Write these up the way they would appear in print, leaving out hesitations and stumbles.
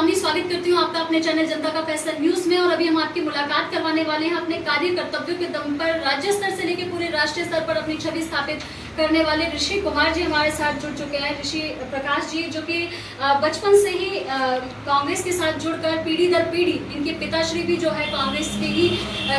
कामनी, स्वागत करती हूँ आपका अपने चैनल जनता का फैसला न्यूज में। और अभी हम आपकी मुलाकात करवाने वाले हैं अपने कार्य कर्तव्यों के दम पर राज्य स्तर से लेकर पूरे राष्ट्रीय स्तर पर अपनी छवि स्थापित करने वाले ऋषि कुमार जी हमारे साथ जुड़ चुके हैं। ऋषि प्रकाश जी जो कि बचपन से ही कांग्रेस के साथ जुड़कर पीढ़ी दर पीढ़ी, इनके पिताश्री भी जो है कांग्रेस के ही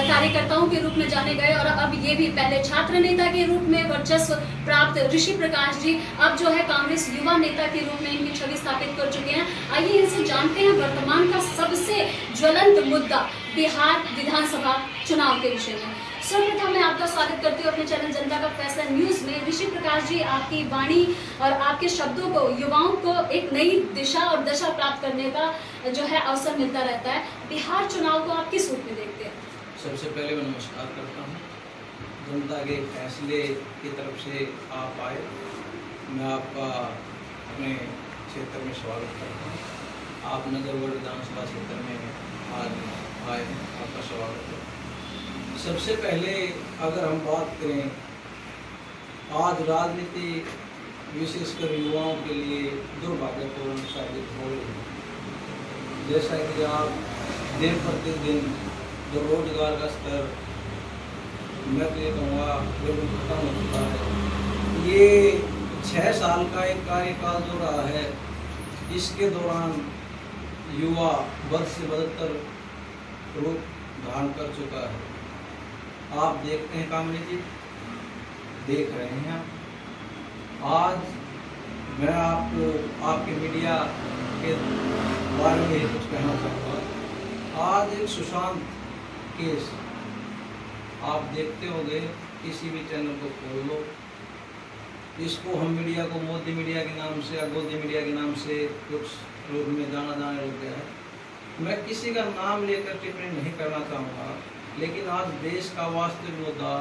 कार्यकर्ताओं के रूप में जाने गए और अब ये भी पहले छात्र नेता के रूप में वर्चस्व प्राप्त ऋषि प्रकाश जी अब जो है कांग्रेस युवा नेता के रूप में इनकी छवि स्थापित कर चुके हैं। आइए इनसे जानते हैं वर्तमान का सबसे ज्वलंत मुद्दा बिहार विधानसभा चुनाव के विषय में। सर्वप्रथम मैं आपका स्वागत करती हूँ अपने चैनल जनता का फैसला न्यूज में। ऋषि प्रकाश जी, आपकी वाणी और आपके शब्दों को युवाओं को एक नई दिशा और दशा प्राप्त करने का जो है अवसर मिलता रहता है। बिहार चुनाव को आप किस रूप में देखते हैं? सबसे पहले मैं नमस्कार करता हूँ। जनता के फैसले की तरफ से आप आए, मैं आपका अपने क्षेत्र में स्वागत करता हूँ। आप नगरगढ़ विधानसभा क्षेत्र में आज आए हैं, आपका स्वागत है। सबसे पहले अगर हम बात करें, आज राजनीति विशेषकर युवाओं के लिए दुर्भाग्यपूर्ण साबित हो रही है। जैसा कि आप दिन प्रतिदिन जो रोजगार का स्तर मैं तो ये कहूँगा बिल्कुल खत्म हो चुका है। ये 6 साल का एक कार्यकाल जो रहा है, इसके दौरान युवा बद से बदतर रूप धारण कर चुका है। आप देखते हैं कामनी जी, देख रहे हैं। आज मैं आपको आपके मीडिया के बारे में कुछ कहना चाहूँगा। आज एक सुशांत केस आप देखते होंगे, किसी भी चैनल को खोल लो, इसको हम मीडिया को मोदी मीडिया के नाम से या गोदी मीडिया के नाम से कुछ रूप में जाना जाने लग गया है। मैं किसी का नाम लेकर टिप्पणी नहीं करना चाहूँगा, लेकिन आज देश का वास्तविक मुद्दा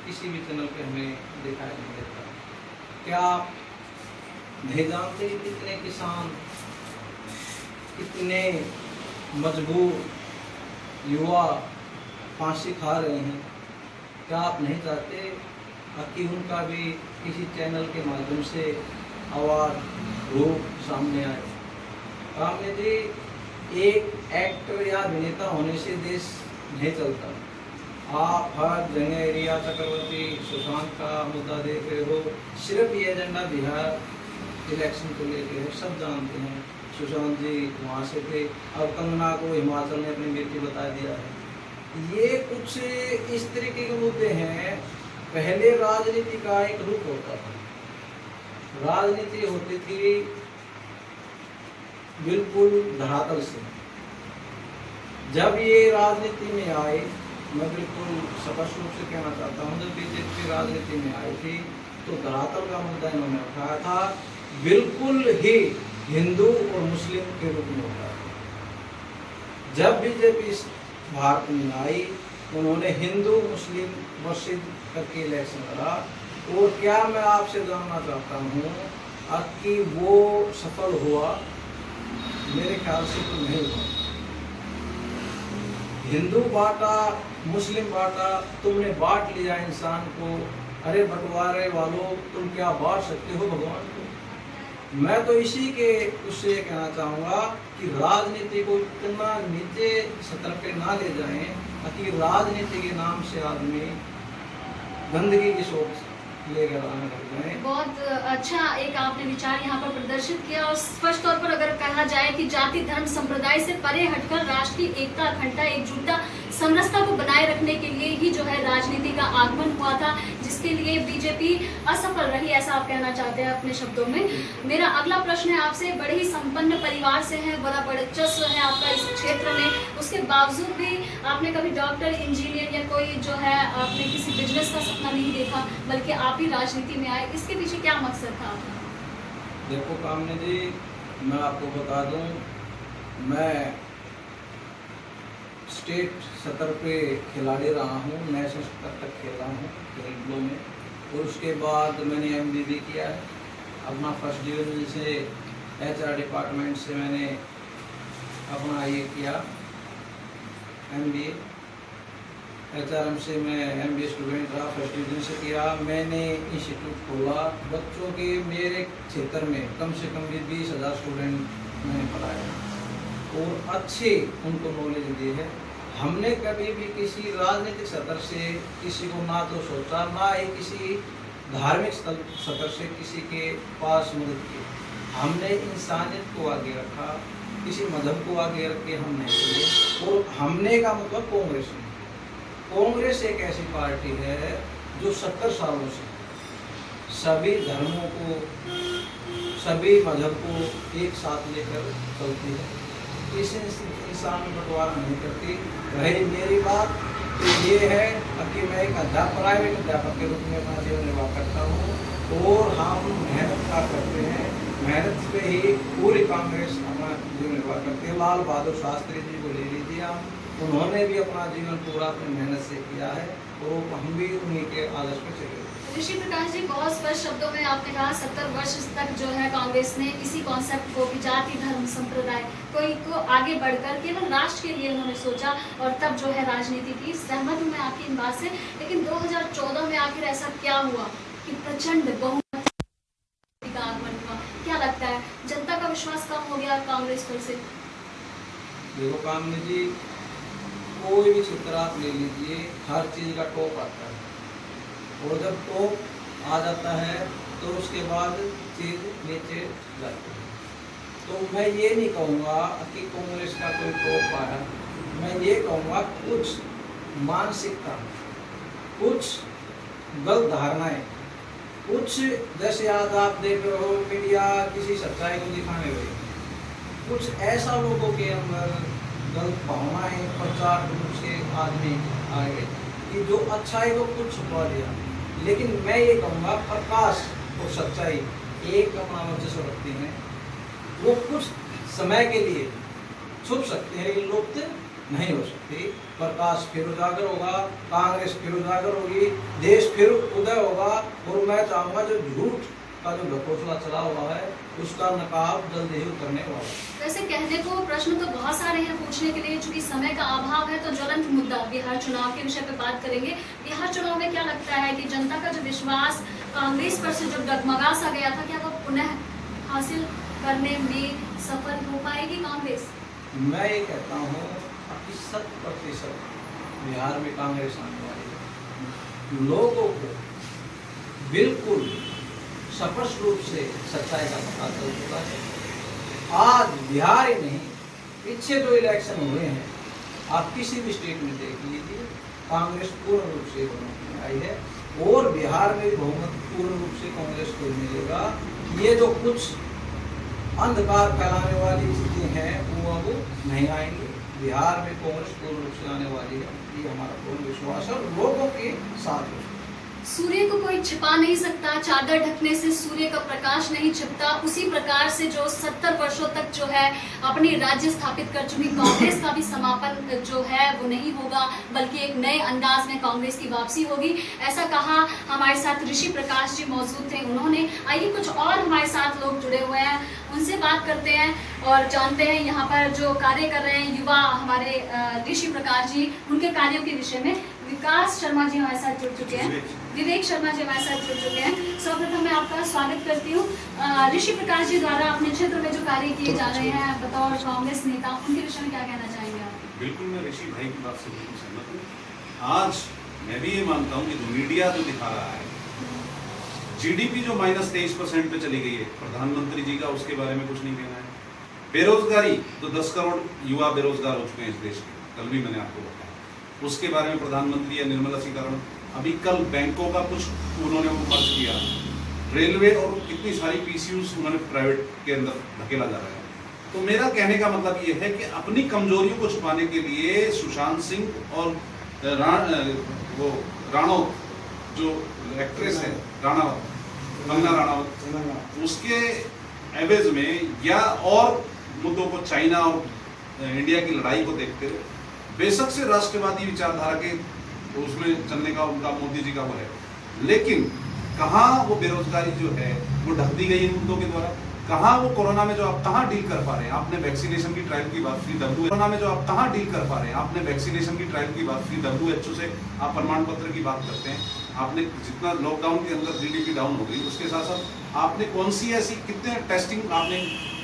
किसी भी चैनल पे हमें दिखाई नहीं देता। क्या आप नहीं जानते कि कितने किसान, कितने मजबूर युवा फांसी खा रहे हैं? क्या आप नहीं चाहते कि उनका भी किसी चैनल के माध्यम से आवाज़ रूप सामने आए? कामनी जी, एक एक्टर या अभिनेता होने से देश नहीं चलता। आप हर जगह रिया चक्रवर्ती, सुशांत का मुद्दा देख रहे हो। सिर्फ ये एजेंडा बिहार इलेक्शन को लेकर है, सब जानते हैं। सुशांत जी वहाँ से थे, अब कंगना को हिमाचल ने अपनी बेटी बता दिया है। ये कुछ इस तरीके के मुद्दे हैं। पहले राजनीति का एक रूप होता था, राजनीति होती थी बिल्कुल धरातल से। जब ये राजनीति में आए, मैं बिल्कुल स्पष्ट रूप से कहना चाहता हूँ, जब बीजेपी राजनीति में आई थी तो धरातल का मुद्दा इन्होंने उठाया था, बिल्कुल ही हिंदू और मुस्लिम के रूप में उठाया था। जब बीजेपी भारत में आई, उन्होंने हिंदू मुस्लिम वर्सेस करके इलेक्शन लड़ा। और क्या मैं आपसे जानना चाहता हूँ कि वो सफल हुआ? मेरे ख्याल से तो नहीं हुआ। हिंदू बांटा, मुस्लिम बांटा, तुमने बांट लिया इंसान को। अरे बंटवारे वालों, तुम क्या बांट सकते हो भगवान को? मैं तो इसी के उससे कहना चाहूँगा कि राजनीति को इतना नीचे सतर पे ना ले जाएं कि राजनीति के नाम से आदमी गंदगी की सोच लेकर आने लग जाए। बहुत अच्छा एक आपने विचार यहाँ पर प्रदर्शित किया। और स्पष्ट तौर पर अगर कहा जाए कि जाति धर्म संप्रदाय से परे हटकर राष्ट्र की एकता, अखंडता, एकजुटता, समरसता को बनाए रखने के लिए ही जो है राजनीति का आगमन हुआ था, जिसके लिए बीजेपी असफल रही, ऐसा आप कहना चाहते हैं अपने शब्दों में। मेरा अगला प्रश्न है आपसे, बड़े ही संपन्न परिवार से हैं, बड़ा वर्चस्व है आपका इस क्षेत्र में, उसके बावजूद भी आपने कभी डॉक्टर, इंजीनियर या कोई जो है आपने किसी बिजनेस का सपना नहीं देखा, बल्कि आप ही राजनीति में आए? इसके पीछे क्या मकसद था आपका? देखो कामनी जी, मैं आपको बता दूं, मैं स्टेट सतर पे खिलाड़ी रहा हूँ, नेशनल स्तर तक खेला हूँ खेलों में। और उसके बाद मैंने MBA किया है। अपना फर्स्ट डिवीजन से HR डिपार्टमेंट से मैंने अपना ये किया MBA। HRM से मैं MBA स्टूडेंट रहा, फर्स्ट डिवीजन से किया। मैंने इंस्टीट्यूट खोला बच्चों के, मेरे क्षेत्र में कम से कम भी 20,000 स्टूडेंट मैंने पढ़ाया। और अच्छे उनको नॉलेज दी है। हमने कभी भी किसी राजनीतिक सतर से किसी को ना तो सोचा, ना ही किसी धार्मिक सतर से किसी के पास मदद की। हमने इंसानियत को आगे रखा, किसी मजहब को आगे रख के हम नहीं चले। और हमने का मतलब कांग्रेस नहीं। कांग्रेस एक ऐसी पार्टी है जो 70 सालों से सभी धर्मों को, सभी मजहब को एक साथ लेकर चलती है। इस इंसान में बंटवारा नहीं करती। रही मेरी बात तो ये है कि मैं एक प्राइवेट अध्यापक के रूप में अपना जीवन निर्वाह करता हूँ और हम मेहनत का करते हैं। मेहनत पे ही पूरी कांग्रेस अपना जीवन निर्वाह करती है। लाल बहादुर शास्त्री जी को ले लीजिए आप, उन्होंने भी अपना जीवन पूरा अपनी मेहनत से किया है और हम भी उन्हीं के आदर्श पे चले। ऋषि प्रकाश जी, बहुत स्पष्ट शब्दों में आपने कहा 70 वर्ष तक जो है कांग्रेस ने इसी कॉन्सेप्ट को कि जाति धर्म संप्रदाय कोई को आगे बढ़कर केवल राष्ट्र के लिए उन्होंने सोचा और तब जो है राजनीति की। सहमत हूँ मैं आपकी इन बात से, लेकिन 2014 में आखिर ऐसा क्या हुआ कि प्रचंड बहुमत का आगमन हुआ? क्या लगता है जनता का विश्वास कम हो गया कांग्रेस पर से? देखो कामनी जी, कोई भी चित्र आप ले लीजिए, हर चीज का टॉप आता है और जब टॉप आ जाता है तो उसके बाद चीज नीचे जाती है। तो मैं ये नहीं कहूँगा कि कांग्रेस का कोई टॉप आया, मैं ये कहूँगा कुछ मानसिकता, कुछ गलत धारणाएं, कुछ जैसे आज आप देख रहे हो मीडिया किसी सच्चाई को दिखाने लगी, कुछ ऐसा लोगों के अंदर गलत भावनाएं प्रचार रूप से आदमी आए कि जो अच्छाई को कुछ छुपा दिया। लेकिन मैं ये कहूँगा प्रकाश और सच्चाई एक सामंजस्य रखती हैं। वो कुछ समय के लिए छुप सकते हैं, लुप्त नहीं हो सकती। प्रकाश फिर उजागर होगा, कांग्रेस फिर उजागर होगी, देश फिर उदय होगा। और मैं चाहूँगा जो झूठ का जो घोषणा चला हुआ है उसका नकाब जल्द ही उतरने वाला है। वैसे कहने को प्रश्न तो बहुत सारे हैं पूछने के लिए, चूंकि समय का अभाव है तो ज्वलंत मुद्दा बिहार चुनाव के विषय पे बात करेंगे। बिहार चुनाव में क्या लगता है कि जनता का जो विश्वास कांग्रेस पर से जब डगमगा सा गया था, क्या वो पुनः हासिल करने में सफल हो पाएगी कांग्रेस? मैं ये कहता हूँ कि 100% बिहार में कांग्रेस आने वाली है। लोगों को बिल्कुल स्पष्ट रूप से सच्चाई का पता चल चुका है। आज बिहार ही नहीं, पीछे जो इलेक्शन हुए हैं आप किसी भी स्टेट में देख लीजिए, कांग्रेस पूर्ण रूप से बहुमत में आई है और बिहार में बहुमत पूर्ण रूप से कांग्रेस को मिलेगा। ये जो कुछ अंधकार फैलाने वाली चीजें हैं वो अब नहीं आएंगी। बिहार में कांग्रेस पूर्ण रूप से आने वाली है, ये हमारा पूर्ण विश्वास है और लोगों के साथ है। सूर्य को कोई छिपा नहीं सकता, चादर ढकने से सूर्य का प्रकाश नहीं छिपता। उसी प्रकार से जो 70 वर्षों तक जो है अपनी राज्य स्थापित कर चुकी कांग्रेस का भी समापन जो है वो नहीं होगा, बल्कि एक नए अंदाज में कांग्रेस की वापसी होगी। ऐसा कहा हमारे साथ ऋषि प्रकाश जी मौजूद थे उन्होंने। आइए कुछ और हमारे साथ लोग जुड़े हुए हैं, उनसे बात करते हैं और जानते हैं यहाँ पर जो कार्य कर रहे हैं युवा हमारे ऋषि प्रकाश जी, उनके कार्यों के विषय में। विकास शर्मा जी हमारे साथ जुड़ चुके हैं, विवेक शर्मा जी हमारे साथ जुड़ चुके हैं। सर्वप्रथम मैं आपका स्वागत करती हूँ। ऋषि प्रकाश जी द्वारा अपने क्षेत्र में जो कार्य किए जा रहे हैं बतौर कांग्रेस नेता, उनके विषय में क्या कहना चाहेंगे आप? बिल्कुल, मैं ऋषि भाई की बात से बिल्कुल सहमत हूँ। आज मैं भी ये मानता हूँ कि जो मीडिया जो दिखा रहा है, जीडीपी जो -23% पे चली गई है, प्रधानमंत्री जी का उसके बारे में कुछ नहीं कहना है। बेरोजगारी तो 10 करोड़ युवा बेरोजगार हो चुके हैं इस देश में, कल भी मैंने आपको बताया, उसके बारे में प्रधानमंत्री या निर्मला सीतारमण, अभी कल बैंकों का कुछ उन्होंने वो खर्च किया, रेलवे और कितनी सारी पीसीयूज उन्होंने प्राइवेट के अंदर धकेला जा रहा है। तो मेरा कहने का मतलब ये है कि अपनी कमजोरियों को छुपाने के लिए सुशांत सिंह और वो राणौत जो एक्ट्रेस है कंगना राणावत, उसके एवज में या और मुद्दों को, चाइना और इंडिया की लड़ाई को देखते हुए बेशक से राष्ट्रवादी विचारधारा के उसमें चलने का उनका मोदी जी का वो है, लेकिन कहाँ वो बेरोजगारी जो है वो ढक दी गई इन मुद्दों के द्वारा। कहाँ वो कोरोना में जो आप कहाँ डील कर पा रहे हैं, आपने वैक्सीनेशन की ट्रायल की बात की, कोरोना में जो आप कहाँ डील कर पा रहे हैं, आपने वैक्सीनेशन की ट्रायल की बात की, WHO से आप प्रमाण पत्र की बात करते हैं, आपने जितना लॉकडाउन के अंदर जीडीपी डाउन हो गई, उसके साथ साथ आपने कौन सी ऐसी कितने टेस्टिंग आपने,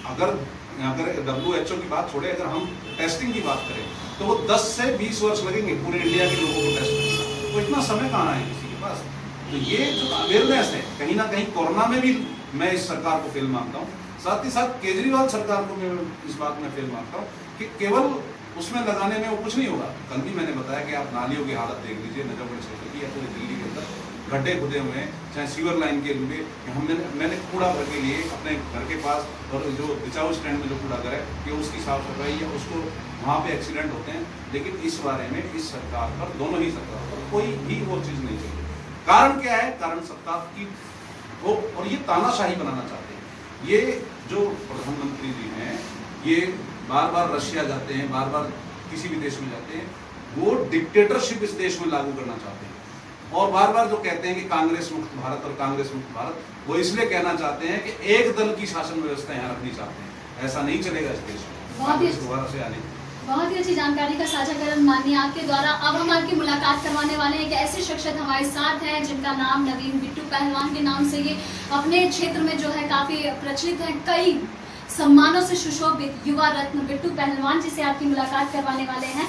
अगर अगर WHO की बात छोड़े, अगर हम टेस्टिंग की बात करें तो वो 10 से 20 वर्ष लगेंगे पूरे इंडिया के लोगों को टेस्ट करने। तो इतना समय कहाँ है किसी के पास? तो ये जो अवेयरनेस है, कहीं ना कहीं कोरोना में भी मैं इस सरकार को फेल मानता हूँ, साथ ही साथ केजरीवाल सरकार को मैं इस बात में फेल मानता हूँ कि केवल उसमें लगाने में वो कुछ नहीं होगा। कल भी मैंने बताया कि आप नालियों की हालत देख लीजिए, नजफगढ़ क्षेत्र की या पूरी दिल्ली के अंदर गड्ढे खुदे हुए हैं, चाहे सीवर लाइन के लिए मैंने कूड़ा भर के लिए अपने घर के पास, और जो बिचाऊ स्टैंड में जो कूड़ा घर है कि उसकी साफ सफाई या उसको वहाँ पे एक्सीडेंट होते हैं। लेकिन इस बारे में इस सरकार पर, दोनों ही सरकार पर कोई भी वो चीज़ नहीं चाहिए। कारण क्या है? कारण सत्ता की वो, और ये तानाशाही बनाना चाहते हैं। ये जो प्रधानमंत्री जी हैं, ये बार बार रशिया जाते हैं, बार बार किसी भी देश में जाते हैं, वो डिक्टेटरशिप इस देश में लागू करना चाहते हैं। और बार बार जो कहते हैं कि कांग्रेस मुक्त भारत और कांग्रेस मुक्त भारत, वो इसलिए कहना चाहते हैं कि एक दल की शासन व्यवस्था यहाँ रखनी चाहते हैं। ऐसा नहीं चलेगा इस देश में दोबारा से आने। बहुत ही अच्छी जानकारी का साझाकरण माननीय आपके द्वारा। अब हम आपकी मुलाकात करवाने वाले हैं कि ऐसे शख्सियत हमारे साथ हैं जिनका नाम नवीन बिट्टू पहलवान के नाम से ये अपने क्षेत्र में जो है काफी प्रचलित है। कई सम्मानों से सुशोभित युवा रत्न बिट्टू पहलवान जी से आपकी मुलाकात करवाने वाले हैं।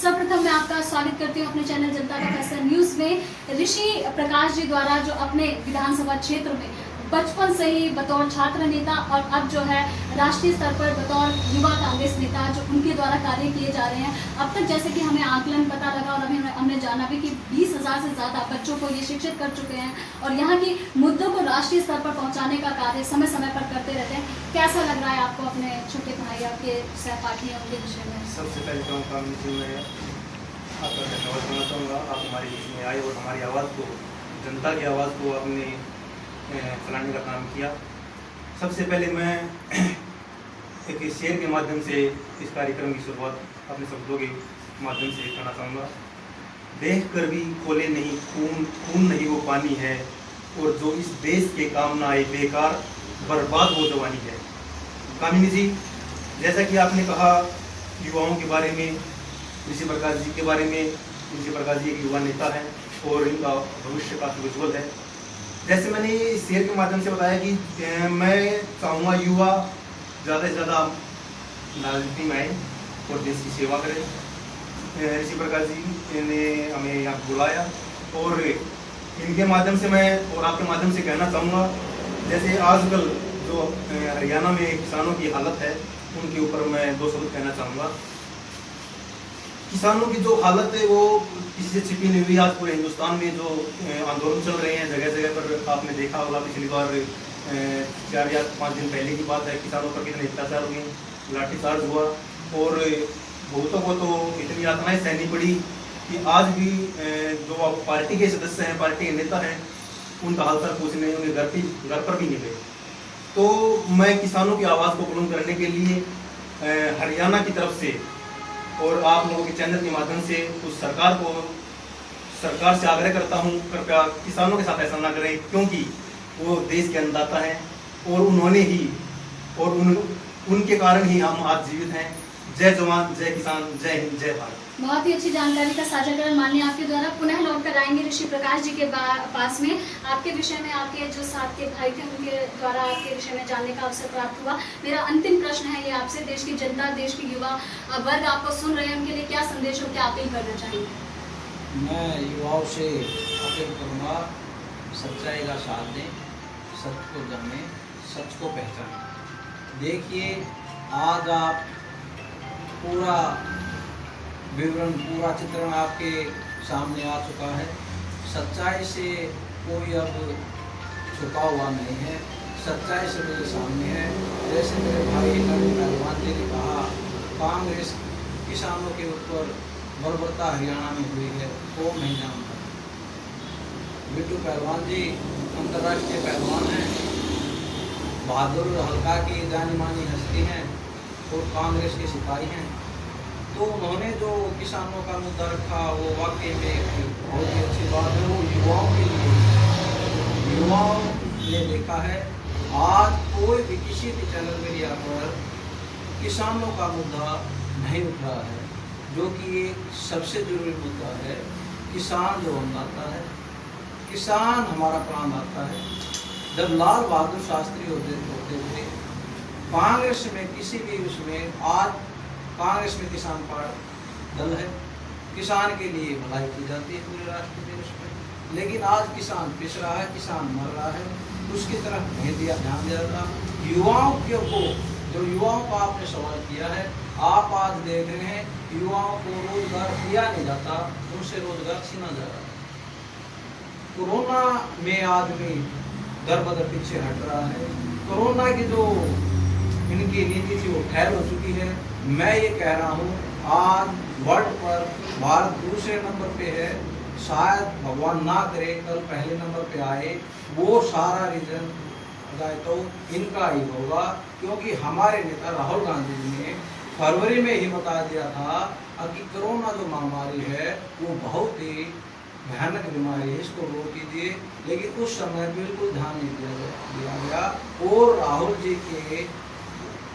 सर्वप्रथम मैं आपका स्वागत करती हूँ अपने चैनल जनता का फैसला न्यूज में। ऋषि प्रकाश जी द्वारा जो अपने विधानसभा क्षेत्र में बचपन से ही बतौर छात्र नेता और अब जो है राष्ट्रीय स्तर पर बतौर युवा कांग्रेस नेता जो उनके द्वारा कार्य किए जा रहे हैं। अब तक जैसे कि हमें आकलन पता लगा और हमने जाना भी कि 20,000 से ज़्यादा बच्चों को ये शिक्षित कर चुके हैं और यहाँ की मुद्दों को राष्ट्रीय स्तर पर पहुँचाने का कार्य समय समय पर करते रहते हैं। कैसा लग रहा है आपको अपने छोटे भाई, आपके सहपाठी उनके विषय में? सबसे पहले तो मैं आपका धन्यवाद करना चाहूँगा। आप हमारे बीच में आए और हमारी आवाज़ को, जनता की आवाज़ को आपने फैलाने का काम किया। सबसे पहले मैं एक शेर के माध्यम से इस कार्यक्रम की शुरुआत अपने शब्दों के माध्यम से करना चाहूँगा। देख कर भी खोले नहीं खून, खून नहीं वो पानी है, और जो इस देश के काम ना आए बेकार बर्बाद वो जवानी है। कामिनी जी, जैसा कि आपने कहा युवाओं के बारे में, ऋषि प्रकाश जी के बारे में, ऋषि प्रकाश जी एक युवा नेता हैं और इनका भविष्य काफ़ी उज्ज्वल है। जैसे मैंने इस शेर के माध्यम से बताया कि मैं चाहूँगा युवा ज़्यादा से ज़्यादा राजनीति में आए और देश की सेवा करें। ऋषि प्रकाश जी ने हमें यहाँ बुलाया और इनके माध्यम से मैं और आपके माध्यम से कहना चाहूँगा, जैसे आजकल जो हरियाणा में किसानों की हालत है उनके ऊपर मैं 2 शब्द कहना चाहूँगा। किसानों की जो हालत है वो किसी से छिपी नहीं हुई। आज पूरे हिंदुस्तान में जो आंदोलन चल रहे हैं, जगह जगह पर आपने देखा होगा, पिछली बार 4 या 5 दिन पहले की बात है, किसानों पर कितने अत्याचार हुए, लाठीचार्ज हुआ और बहुतों को तो इतनी यातनाएं सहनी पड़ी कि आज भी जो पार्टी के सदस्य हैं, पार्टी के नेता हैं, उनका हालचाल पूछने उन्हें घर पर भी नहीं गए। तो मैं किसानों की आवाज़ को बुलंद करने के लिए हरियाणा की तरफ से और आप लोगों के चैनल के माध्यम से उस सरकार से आग्रह करता हूं, कृपया किसानों के साथ ऐसा ना करें, क्योंकि वो देश के अन्नदाता हैं और उन्होंने ही और उनके कारण ही हम आज जीवित हैं। जय जवान, जय किसान, जय हिंद, जय भारत। बहुत ही अच्छी जानकारी का साझाकरण माननीय आपके द्वारा। पुनः लौट कर आएंगे ऋषि प्रकाश जी के पास में। आपके विषय में, आपके जो साथ के भाई थे उनके द्वारा आपके विषय में जानने का अवसर प्राप्त हुआ। मेरा अंतिम प्रश्न है ये आपसे, देश की जनता, देश के युवा वर्ग आपको सुन रहे हैं, उनके लिए क्या संदेश और क्या अपील करना चाहिए? मैं युवाओं से अपील करूँगा, सच्चाई का साथ दें, सच को जानें, सच को पहचानें। देखिए, आज आप पूरा विवरण, पूरा चित्रण आपके सामने आ चुका है। सच्चाई से कोई अब छुपा हुआ नहीं है, सच्चाई से मेरे सामने है। जैसे मेरे भाई नवीन पहलवान जी ने कहा, कांग्रेस किसानों के ऊपर बर्बरता हरियाणा में हुई है, वो नहीं जानता। बिट्टू पहलवान जी अंतर्राष्ट्रीय पहलवान हैं, बहादुर हल्का की जानी मानी हस्ती हैं और कांग्रेस के सिपाही हैं। तो उन्होंने जो किसानों का मुद्दा रखा वो वाकई में बहुत ही अच्छी बात है। वो युवाओं के लिए, युवाओं ने देखा है आज कोई भी किसी भी चैनल मीडिया पर किसानों का मुद्दा नहीं उठ रहा है, जो कि एक सबसे जरूरी मुद्दा है। किसान जो अन्नदाता है, किसान हमारा प्राण आता है। जब लाल बहादुर शास्त्री होते थे कांग्रेस में किसी भी उसमें आज कांग्रेस में किसान पार्टी दल है, किसान के लिए भलाई की जाती है पूरे राष्ट्र देश में, लेकिन आज किसान पिस रहा है, किसान मर रहा है, उसकी तरफ नहीं दिया ध्यान दिया जाता। युवाओं के को जो युवाओं का आपने सवाल किया है, आप आज देख रहे हैं युवाओं को रोजगार दिया नहीं जाता, उनसे रोजगार छीना जा रहा है। कोरोना में आदमी दर बदर पीछे हट रहा है। कोरोना की जो इनकी नीति थी वो फैल हो चुकी है। मैं ये कह रहा हूँ आज वर्ल्ड पर भारत दूसरे नंबर पे है, शायद भगवान ना करे कल पहले नंबर पे आए। वो सारा रीजन तो इनका ही होगा, क्योंकि हमारे नेता राहुल गांधी जी ने फरवरी में ही बता दिया था कि कोरोना जो महामारी है वो बहुत ही भयानक बीमारी है, इसको रोक कीजिए, लेकिन उस समय बिल्कुल ध्यान नहीं दिया गया और राहुल जी के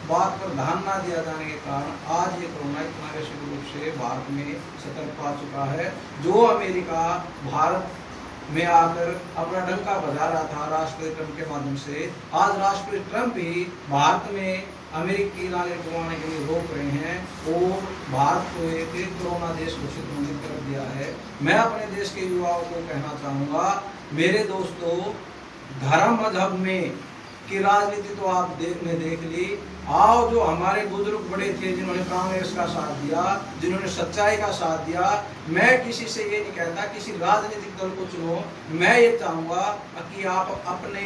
बात पर ध्यान ना दिया जाने के कारण आज ये कोरोना इतना वैश्विक रूप से भारत में सतर्क पा चुका है। जो अमेरिका भारत में आकर अपना डंका बजा रहा था राष्ट्रपति ट्रंप के माध्यम से, आज राष्ट्रपति ट्रंप ही भारत में अमेरिकी नागरिक आने के लिए रोक रहे हैं और भारत को एक कोरोना देश घोषित होने की तरफ दिया है। मैं अपने देश के युवाओं को कहना चाहूँगा, मेरे दोस्तों, धर्म मजहब में की राजनीति तो आप देख ली। आओ जो हमारे बुजुर्ग बड़े थे जिन्होंने कांग्रेस का साथ दिया, जिन्होंने सच्चाई का साथ दिया, मैं किसी से ये नहीं कहता किसी राजनीतिक दल को चुनो। मैं ये चाहूँगा कि आप अपने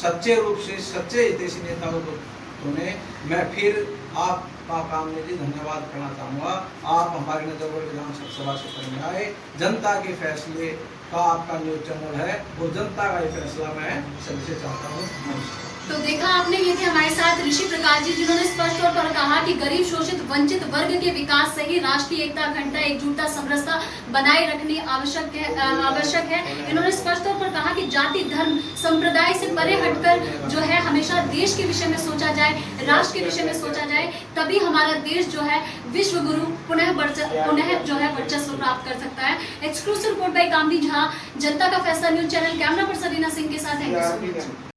सच्चे रूप से सच्चे हितैषी नेताओं को चुने। मैं फिर आपका काम में भी धन्यवाद करना चाहूँगा। आप हमारे नजरगढ़ विधानसभा क्षेत्र में आए, जनता के फैसले का आपका न्यूज चैनल है और जनता का ये फैसला मैं सबसे चाहता हूँ। नमस्कार। तो देखा आपने, ये थे हमारे साथ ऋषि प्रकाश जी, जिन्होंने स्पष्ट तौर पर कहा कि गरीब शोषित वंचित वर्ग के विकास से ही राष्ट्रीय एकता, अखंडता, एकजुटता, समरसता बनाए रखनी आवश्यक है। इन्होंने स्पष्ट तौर पर कहा कि जाति, धर्म, संप्रदाय से परे हटकर जो है हमेशा देश के विषय में सोचा जाए, राष्ट्र के विषय में सोचा जाए, तभी हमारा देश जो है विश्व गुरु पुनः जो है वर्चस्व प्राप्त कर सकता है। एक्सक्लूसिव रिपोर्ट बाय कामनी झा, जनता का फैसला news channel. Camera person Reena Singh के साथ है।